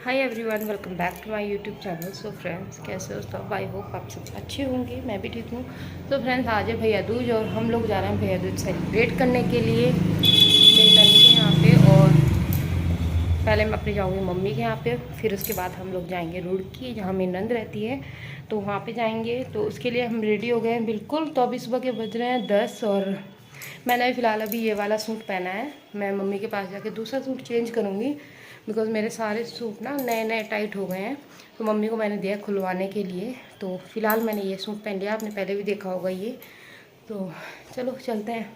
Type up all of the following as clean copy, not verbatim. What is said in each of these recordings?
Hi everyone, welcome back to my YouTube channel. So friends, कैसे हो सब? I hope आप सब अच्छे होंगे, मैं भी ठीक हूँ। तो फ्रेंड्स, आज है भैया दूज और हम लोग जा रहे हैं भैया दूज सेलिब्रेट करने के लिए मेरी नानी के यहाँ पे। और पहले मैं अपनी जाऊँगी मम्मी के यहाँ पे, फिर उसके बाद हम लोग जाएंगे रुड़की जहाँ मेरी नंद रहती है, तो वहाँ पे जाएंगे। तो उसके लिए हम रेडी हो गए हैं बिल्कुल। तो अभी सुबह के बज रहे हैं 10 और मैंने फ़िलहाल अभी ये वाला सूट पहना है। मैं मम्मी के पास जाके दूसरा सूट चेंज करूँगी बिकॉज़ मेरे सारे सूट ना नए नए टाइट हो गए हैं। तो मम्मी को मैंने दिया खुलवाने के लिए। तो फ़िलहाल मैंने ये सूट पहन लिया, आपने पहले भी देखा होगा ये। तो चलो चलते हैं।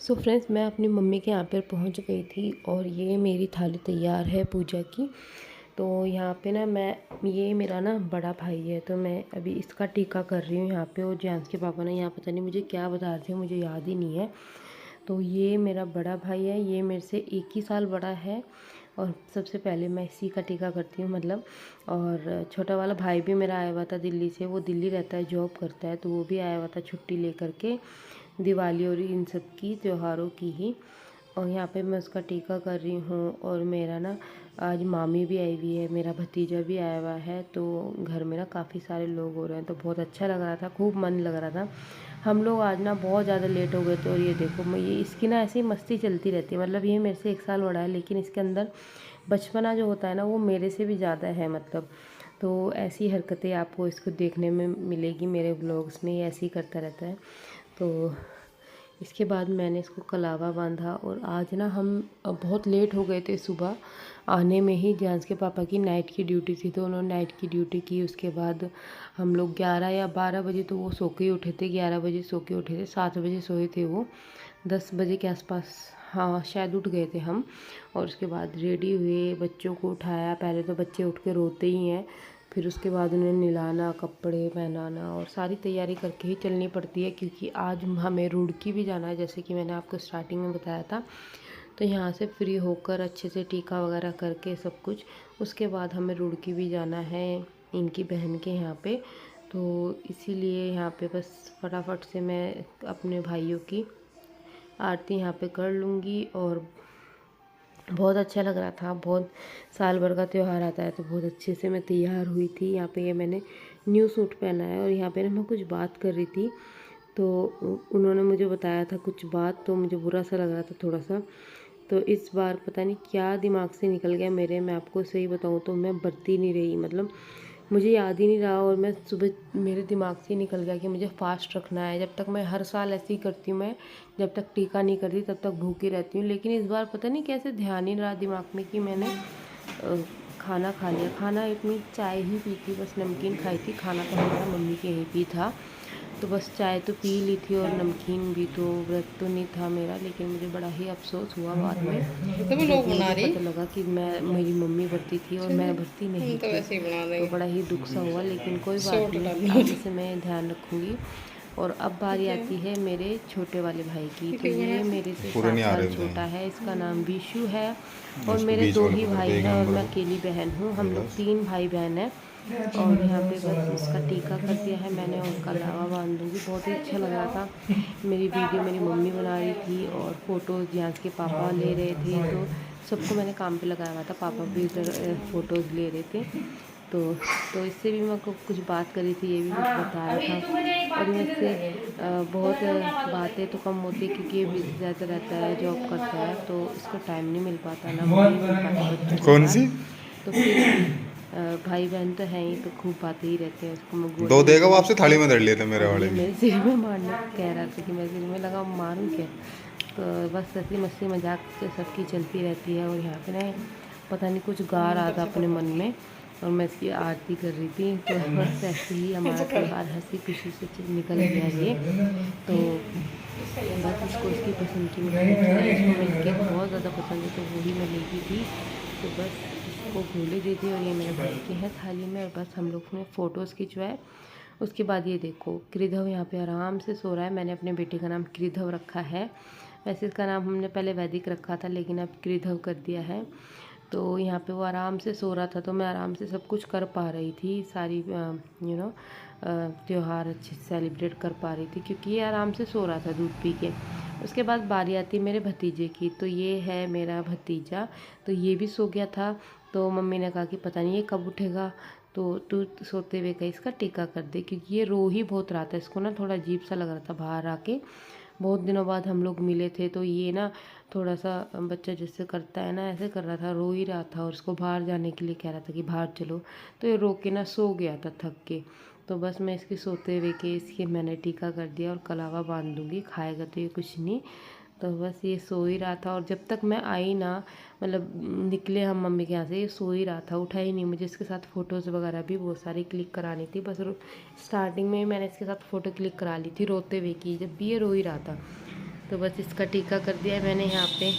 सो फ्रेंड्स, मैं अपनी मम्मी के यहाँ पर पहुँच गई थी और ये मेरी थाली तैयार है पूजा की। तो यहाँ पे ना ये मेरा ना बड़ा भाई है, तो मैं अभी इसका टीका कर रही हूँ यहाँ पे। और जेंट्स के पापा ने यहाँ पता नहीं मुझे क्या बता रहे थे, मुझे याद ही नहीं है। तो ये मेरा बड़ा भाई है, ये मेरे से 1 ही साल बड़ा है और सबसे पहले मैं इसी का टीका करती हूँ मतलब। और छोटा वाला भाई भी मेरा आया हुआ था दिल्ली से, वो दिल्ली रहता है, जॉब करता है, तो वो भी आया हुआ था छुट्टी लेकर के, दिवाली और इन सब की त्योहारों की ही। और यहाँ पे मैं उसका टीका कर रही हूँ। और मेरा ना आज मामी भी आई हुई है, मेरा भतीजा भी आया हुआ है, तो घर में ना काफ़ी सारे लोग हो रहे हैं, तो बहुत अच्छा लग रहा था, खूब मन लग रहा था। हम लोग आज ना बहुत ज़्यादा लेट हो गए थे। और ये देखो, मैं ये इसकी ना ऐसी मस्ती चलती रहती है, मतलब ये मेरे से 1 साल बड़ा है, लेकिन इसके अंदर बचपना जो होता है ना वो मेरे से भी ज़्यादा है मतलब। तो ऐसी हरकतें आपको इसको देखने में मिलेगी मेरे व्लॉग्स में, ये ऐसे ही करता रहता है। तो इसके बाद मैंने इसको कलावा बांधा। और आज ना हम बहुत लेट हो गए थे सुबह आने में ही। जेंट्स के पापा की नाइट की ड्यूटी थी, तो उन्होंने नाइट की ड्यूटी की। उसके बाद हम लोग 11 या 12 बजे तो वो सो के ही उठे थे, 11 बजे सो के उठे थे, 7 बजे सोए थे वो, 10 बजे के आसपास हाँ शायद उठ गए थे हम। और उसके बाद रेडी हुए, बच्चों को उठाया। पहले तो बच्चे उठ के रोते ही हैं, फिर उसके बाद उन्हें नहलाना, कपड़े पहनाना और सारी तैयारी करके ही चलनी पड़ती है, क्योंकि आज हमें रुड़की भी जाना है, जैसे कि मैंने आपको स्टार्टिंग में बताया था। तो यहाँ से फ्री होकर अच्छे से टीका वगैरह करके सब कुछ, उसके बाद हमें रुड़की भी जाना है इनकी बहन के यहाँ पे। तो इसीलिए यहाँ पे बस फटाफट से मैं अपने भाइयों की आरती यहाँ पे कर लूँगी। और बहुत अच्छा लग रहा था, बहुत साल भर का त्यौहार आता है, तो बहुत अच्छे से मैं तैयार हुई थी। यहाँ पे ये मैंने न्यू सूट पहना है। और यहाँ पे ना मैं कुछ बात कर रही थी तो उन्होंने मुझे बताया था कुछ बात, तो मुझे बुरा सा लग रहा था थोड़ा सा। तो इस बार पता नहीं क्या दिमाग से निकल गया मेरे, मैं आपको सही बताऊँ तो मैं बरती नहीं रही, मतलब मुझे याद ही नहीं रहा। और मैं सुबह मेरे दिमाग से निकल गया कि मुझे फास्ट रखना है। जब तक मैं हर साल ऐसे ही करती हूँ, मैं जब तक टीका नहीं करती तब तक भूखी रहती हूँ। लेकिन इस बार पता नहीं कैसे ध्यान ही रहा दिमाग में कि मैंने खाना खा लिया। खाना इतनी चाय ही पी थी, बस नमकीन खाई थी। खाना तो हमारा मम्मी के यहीं भी था, तो बस चाय तो पी ली थी और नमकीन भी। तो व्रत तो नहीं था मेरा, लेकिन मुझे बड़ा ही अफसोस हुआ बाद में जब मुझे पता लगा कि मेरी मम्मी भरती थी और मैं भरती नहीं थी। तो बड़ा ही दुख सा हुआ, लेकिन कोई बात नहीं, आगे से मैं ध्यान रखूँगी। और अब बारी आती है मेरे छोटे वाले भाई की। तो ये मेरे से 7 साल छोटा है, इसका नाम विशु है। और मेरे 2 ही भाई हैं और मैं अकेली बहन हूँ। हम लोग 3 भाई बहन हैं। और यहाँ पे बस इसका टीका कर दिया है मैंने, और कलावा बांध दूँगी। बहुत ही अच्छा लग रहा था। मेरी वीडियो मेरी मम्मी बना रही थी और फ़ोटोज़ यहाँ के पापा ले रहे थे, तो सबको मैंने काम पे लगाया हुआ था। पापा भी इधर फ़ोटोज़ ले रहे थे। तो इससे भी मैं कुछ बात करी थी, ये भी कुछ बता रहा था। और इससे बहुत बातें तो कम होती है क्योंकि ये बिजी ज़्यादा रहता है, जॉब करता है, तो इसको टाइम नहीं मिल पाता ना, मुझे नहीं मिल पाता बच्चों के कौन साथ। सी तो फिर भाई बहन तो हैं ही, तो खूब बातें ही रहते हैं। उसको मैं गोद दो में देगा ले वो ली आपसे थी थाली में धर लिए थे मेरे और वाले ये भी। मेरे सिर में मारने कह रहा था कि मेरे सिर में लगा मारूं क्या। तो बस ऐसी मस्ती मजाक सबकी चलती रहती है। और यहाँ पे ना पता नहीं कुछ गा रहा था अपने मन में और मैं इसकी आरती कर रही थी। तो बस ऐसे ही हमारा त्यौहार हंसी खुशी से निकल गया ये। तो बस इसको इसकी पसंद की मिठाई थी, इसको मिल्क केक बहुत ज़्यादा पसंद है, तो वही मैं लेती थी। तो बस इसको गोले दे दी और ये मेरे भाई की है थाली में। और बस हम लोग ने फ़ोटोज़ खिंचवाए। उसके बाद ये देखो कृधव यहाँ पे आराम से सो रहा है। मैंने अपने बेटे का नाम कृधव रखा है। वैसे इसका नाम हमने पहले वैदिक रखा था, लेकिन अब कृधव कर दिया है। तो यहाँ पे वो आराम से सो रहा था, तो मैं आराम से सब कुछ कर पा रही थी, सारी त्यौहार अच्छे से सेलिब्रेट कर पा रही थी क्योंकि ये आराम से सो रहा था दूध पी के। उसके बाद बारी आती मेरे भतीजे की। तो ये है मेरा भतीजा, तो ये भी सो गया था। तो मम्मी ने कहा कि पता नहीं ये कब उठेगा, तो तू सोते हुए कहीं इसका टीका कर दे, क्योंकि ये रो ही बहुत रहा था। इसको ना थोड़ा अजीब सा लग रहा था बाहर आके। बहुत दिनों बाद हम लोग मिले थे, तो ये ना थोड़ा सा बच्चा जैसे करता है ना, ऐसे कर रहा था, रो ही रहा था। और उसको बाहर जाने के लिए कह रहा था कि बाहर चलो, तो ये रो के ना सो गया था थक के। तो बस मैं इसके सोते हुए के इसके मैंने टीका कर दिया और कलावा बांध दूँगी, खाएगा तो ये कुछ नहीं। तो बस ये सो ही रहा था। और जब तक मैं आई ना, मतलब निकले हम मम्मी के यहाँ से, ये सो ही रहा था, उठा ही नहीं। मुझे इसके साथ फ़ोटोज़ वगैरह भी बहुत सारी क्लिक करानी थी। बस स्टार्टिंग में मैंने इसके साथ फ़ोटो क्लिक करा ली थी रोते हुए की, जब भी ये रो ही रहा था। तो बस इसका टीका कर दिया है मैंने यहाँ पे।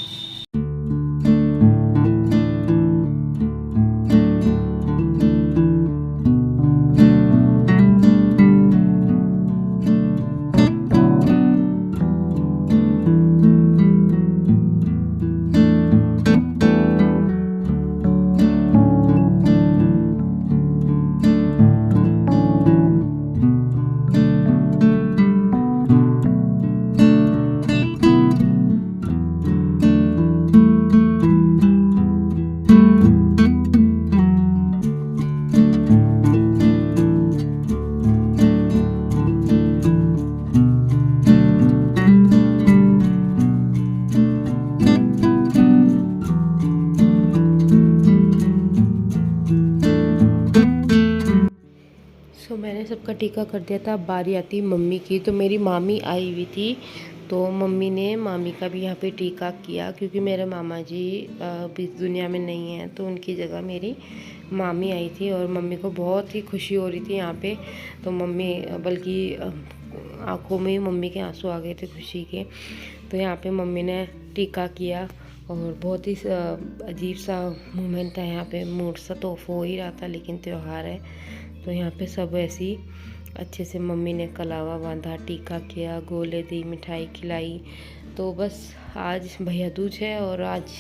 मैंने सबका टीका कर दिया था। अब बारी आती मम्मी की। तो मेरी मामी आई हुई थी, तो मम्मी ने मामी का भी यहाँ पे टीका किया, क्योंकि मेरे मामा जी अभी इस दुनिया में नहीं हैं, तो उनकी जगह मेरी मामी आई थी। और मम्मी को बहुत ही खुशी हो रही थी यहाँ पे। तो मम्मी बल्कि आंखों में ही मम्मी के आंसू आ गए थे खुशी के। तो यहाँ पे मम्मी ने टीका किया और बहुत ही अजीब सा मोमेंट था यहाँ पे। मूड सा तो ऑफ हो ही रहा था, लेकिन त्यौहार है तो यहाँ पे सब ऐसी अच्छे से मम्मी ने कलावा बांधा, टीका किया, गोले दी, मिठाई खिलाई। तो बस आज भैया दूज है और आज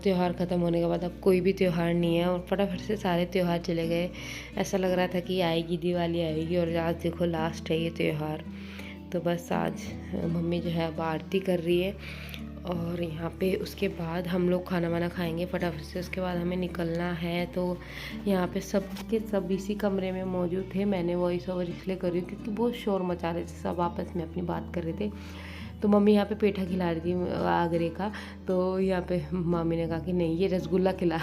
त्यौहार ख़त्म होने के बाद अब कोई भी त्यौहार नहीं है और फटाफट से सारे त्यौहार चले गए। ऐसा लग रहा था कि आएगी दिवाली आएगी, और आज देखो लास्ट है ये त्यौहार। तो बस आज मम्मी जो है अब आरती कर रही है और यहाँ पे उसके बाद हम लोग खाना वाना खाएंगे फटाफट से, उसके बाद हमें निकलना है। तो यहाँ पे सब के सब इसी कमरे में मौजूद थे। मैंने वॉइस ओवर इसलिए कर रही हूँ क्योंकि बहुत शोर मचा रहे थे, सब आपस में अपनी बात कर रहे थे। तो मम्मी यहाँ पे पेठा खिला रही थी आगरे का, तो यहाँ पे मामी ने कहा कि नहीं ये रसगुल्ला खिला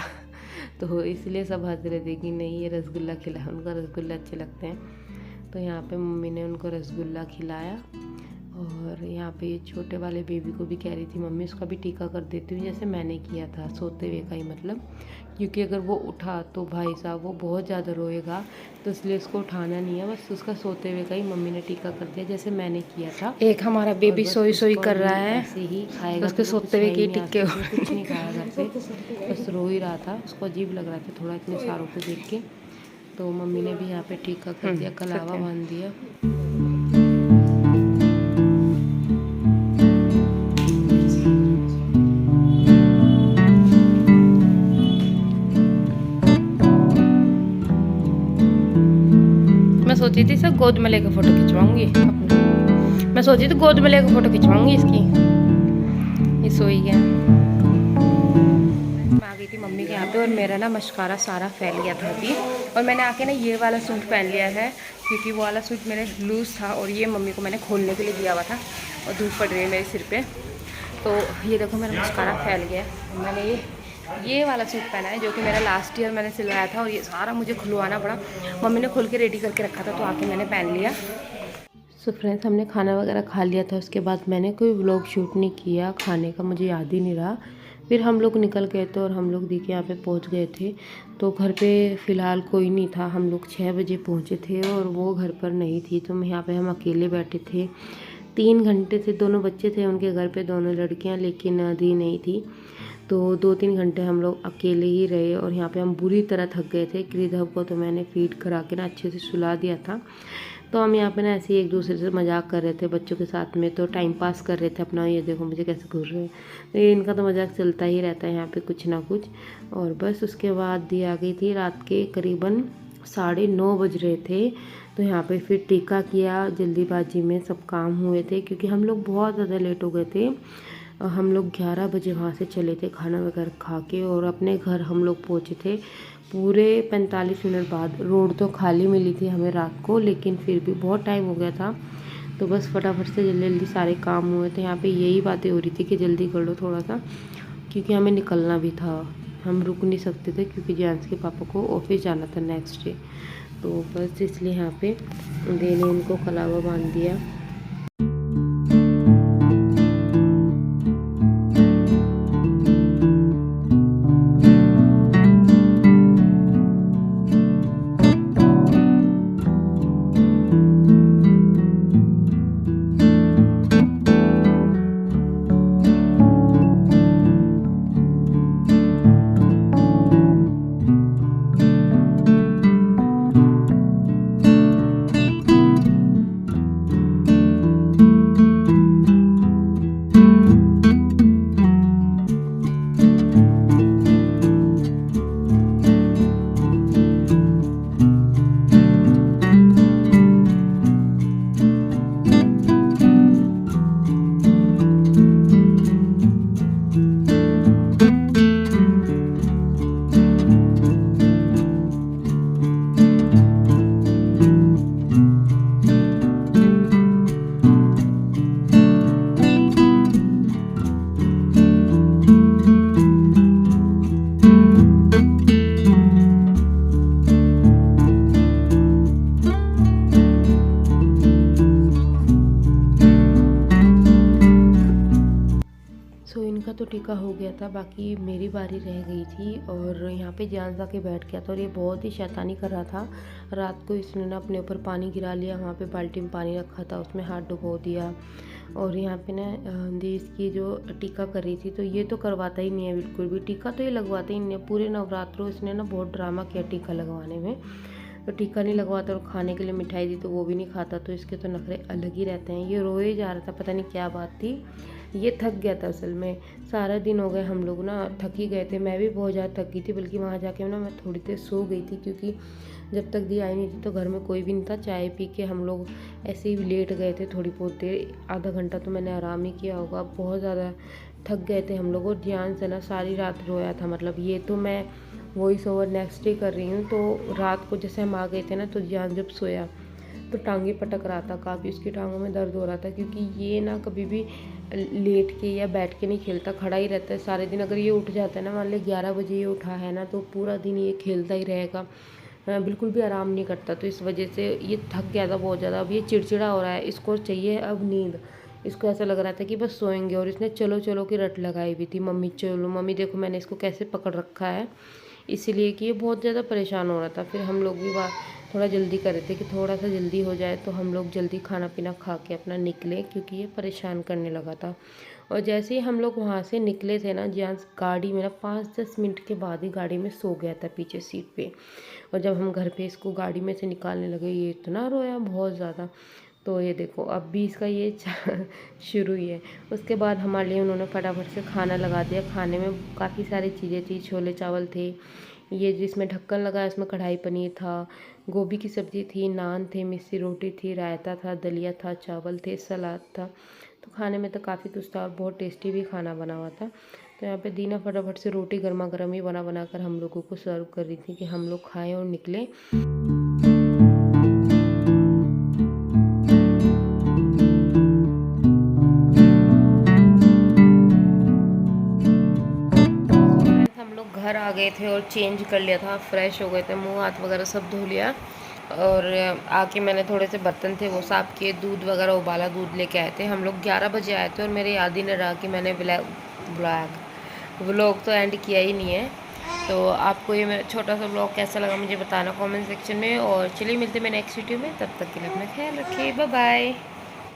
तो इसलिए सब हंस रहे थे कि नहीं ये रसगुल्ला खिला, उनको रसगुल्ला अच्छे लगते हैं। तो यहाँ पे मम्मी ने उनको रसगुल्ला खिलाया। और यहाँ पे छोटे वाले बेबी को भी कह रही थी मम्मी उसका भी टीका कर देती हूँ, जैसे मैंने किया था सोते हुए का ही, मतलब क्योंकि अगर वो उठा तो भाई साहब वो बहुत ज़्यादा रोएगा, तो इसलिए उसको उठाना नहीं है, बस उसका सोते हुए का ही मम्मी ने टीका कर दिया जैसे मैंने किया था। एक हमारा बेबी सोई सोई कर रहा है, ऐसे ही खाएगा, उसके सोते हुए के टिक्के कुछ नहीं खाया घर पे, बस रो ही रहा था। उसको अजीब लग रहा था थोड़ा इतने सारों को देख के। तो मम्मी ने भी यहाँ पे टीका कर दिया, कलावा बांध दिया। मैं सोची थी सब गोद में लेकर फ़ोटो खिंचवाऊंगी अपना, मैं सोची थी गोद में लेकर फ़ोटो खिंचवाऊंगी इसकी। ये सोई है। मैं आ गई थी मम्मी के यहाँ पे और मेरा ना मस्कारा सारा फैल गया था अभी, और मैंने आके ना ये वाला सूट पहन लिया है क्योंकि वो वाला सूट मेरे लूज़ था और ये मम्मी को मैंने खोलने के लिए दिया हुआ था और धूप पड़ रही है मेरे सिर पे। तो ये देखो मेरा मस्कारा फैल गया। मैंने ये वाला सूट पहना है जो कि मेरा लास्ट ईयर मैंने सिलवाया था, और ये सारा मुझे खुलवाना पड़ा। मम्मी ने खोल के रेडी करके रखा था तो आके मैंने पहन लिया। सो फ्रेंड्स हमने खाना वगैरह खा लिया था, उसके बाद मैंने कोई व्लॉग शूट नहीं किया, खाने का मुझे याद ही नहीं रहा। फिर हम लोग निकल गए थे और हम लोग देखिए यहाँ पे पहुँच गए थे। तो घर पे फ़िलहाल कोई नहीं था, हम लोग 6 बजे पहुँचे थे और वो घर पर नहीं थी। तो यहाँ पे हम अकेले बैठे थे 3 घंटे से। दोनों बच्चे थे उनके घर पे, दोनों लड़कियाँ, लेकिन दी नहीं थी। तो 2-3 घंटे हम लोग अकेले ही रहे और यहाँ पे हम बुरी तरह थक गए थे। क्रिधव को तो मैंने फीड करा के ना अच्छे से सुला दिया था। तो हम यहाँ पे ना ऐसे ही एक दूसरे से मजाक कर रहे थे बच्चों के साथ में, तो टाइम पास कर रहे थे अपना। ये देखो मुझे कैसे घूर रहे हैं, तो ये इनका तो मजाक चलता ही रहता है यहाँ पे कुछ ना कुछ। और बस उसके बाद दी आ गई थी, रात के करीबन 9:30 बज रहे थे। तो यहाँ पे फिर टीका किया, जल्दीबाजी में सब काम हुए थे क्योंकि हम लोग बहुत ज़्यादा लेट हो गए थे। हम लोग 11 बजे वहाँ से चले थे खाना वगैरह खा के, और अपने घर हम लोग पहुँचे थे पूरे 45 मिनट बाद। रोड तो खाली मिली थी हमें रात को, लेकिन फिर भी बहुत टाइम हो गया था। तो बस फटाफट से जल्दी जल्दी सारे काम हुए थे। यहाँ पे यही बातें हो रही थी कि जल्दी कर लो थोड़ा सा, क्योंकि हमें निकलना भी था, हम रुक नहीं सकते थे क्योंकि जेंट्स के पापा को ऑफिस जाना था नेक्स्ट डे। तो बस इसलिए यहाँ पे देने उनको कलावा बांध दिया। इनका तो टीका हो गया था, बाकी मेरी बारी रह गई थी। और यहाँ पे जान जा के बैठ गया था और ये बहुत ही शैतानी कर रहा था। रात को इसने ना अपने ऊपर पानी गिरा लिया, वहाँ पे बाल्टी में पानी रखा था उसमें हाथ डुबो दिया। और यहाँ पे ना दी इसकी जो टीका कर रही थी, तो ये तो करवाता ही नहीं है बिल्कुल भी, टीका तो ये लगवाता ही नहीं है। पूरे नवरात्रों इसने ना बहुत ड्रामा किया टीका लगवाने में, तो टीका नहीं लगवाता। और खाने के लिए मिठाई दी तो वो भी नहीं खाता, तो इसके तो नखरे अलग ही रहते हैं। ये रोए जा रहा था, पता नहीं क्या बात थी, ये थक गया था असल में। सारा दिन हो गए हम लोग ना थक ही गए थे, मैं भी बहुत ज़्यादा थक गई थी। बल्कि वहाँ जाके ना मैं थोड़ी देर सो गई थी, क्योंकि जब तक दी आई नहीं थी तो घर में कोई भी नहीं था। चाय पी के हम लोग ऐसे ही लेट गए थे थोड़ी बहुत देर, आधा घंटा तो मैंने आराम ही किया होगा। बहुत ज़्यादा थक गए थे हम लोग और ध्यान से ना सारी रात रोया था। मतलब ये तो मैं वॉइस ओवर नेक्स्ट डे कर रही हूँ। तो रात को जैसे हम आ गए थे ना, तो ध्यान जब सोया तो टांगे पटक रहा था, काफ़ी उसकी टांगों में दर्द हो रहा था, क्योंकि ये ना कभी भी लेट के या बैठ के नहीं खेलता, खड़ा ही रहता है सारे दिन। अगर ये उठ जाता है ना, मान ली 11 बजे ये उठा है ना, तो पूरा दिन ये खेलता ही रहेगा, बिल्कुल भी आराम नहीं करता। तो इस वजह से ये थक गया था बहुत ज़्यादा। अब ये चिड़चिड़ा हो रहा है, इसको चाहिए अब नींद। इसको ऐसा लग रहा था कि बस सोएंगे, और इसने चलो चलो की रट लगाई हुई थी, मम्मी चलो, मम्मी देखो मैंने इसको कैसे पकड़ रखा है, इसीलिए कि ये बहुत ज़्यादा परेशान हो रहा था। फिर हम लोग भी थोड़ा जल्दी कर रहे थे कि थोड़ा सा जल्दी हो जाए, तो हम लोग जल्दी खाना पीना खा के अपना निकले, क्योंकि ये परेशान करने लगा था। और जैसे ही हम लोग वहाँ से निकले थे ना, जहाँ गाड़ी में ना 5-10 मिनट के बाद ही गाड़ी में सो गया था पीछे सीट पे। और जब हम घर पे इसको गाड़ी में से निकालने लगे, ये इतना रोया बहुत ज़्यादा। तो ये देखो अब भी इसका ये शुरू ही है। उसके बाद हमारे लिए उन्होंने फटाफट से खाना लगा दिया। खाने में काफ़ी सारी चीज़ें थी, छोले चावल थे, ये जिसमें ढक्कन लगा है इसमें कढ़ाई पनीर था, गोभी की सब्ज़ी थी, नान थे, मिस्सी रोटी थी, रायता था, दलिया था, चावल थे, सलाद था। तो खाने में तो काफ़ी कुछ था और बहुत टेस्टी भी खाना बना हुआ था। तो यहाँ पे दीना फटाफट से रोटी गर्मा गर्म ही बना कर हम लोगों को सर्व कर रही थी कि हम लोग खाएं और निकलें। हम लोग घर आ गए थे और चेंज कर लिया था, फ्रेश हो गए थे, मुंह हाथ वगैरह सब धो लिया। और आके मैंने थोड़े से बर्तन थे वो साफ़ किए, दूध वगैरह उबाला, दूध लेके आए थे। हम लोग 11 बजे आए थे और मेरे याद ही नहीं रहा कि मैंने व्लॉग तो एंड किया ही नहीं है। तो आपको ये मेरा छोटा सा व्लॉग कैसा लगा मुझे बताना कमेंट सेक्शन में। और चलिए मिलते हैं मैं नेक्स्ट वीडियो में, तब तक के लिए अपना ख्याल रखिए, बाय बाय।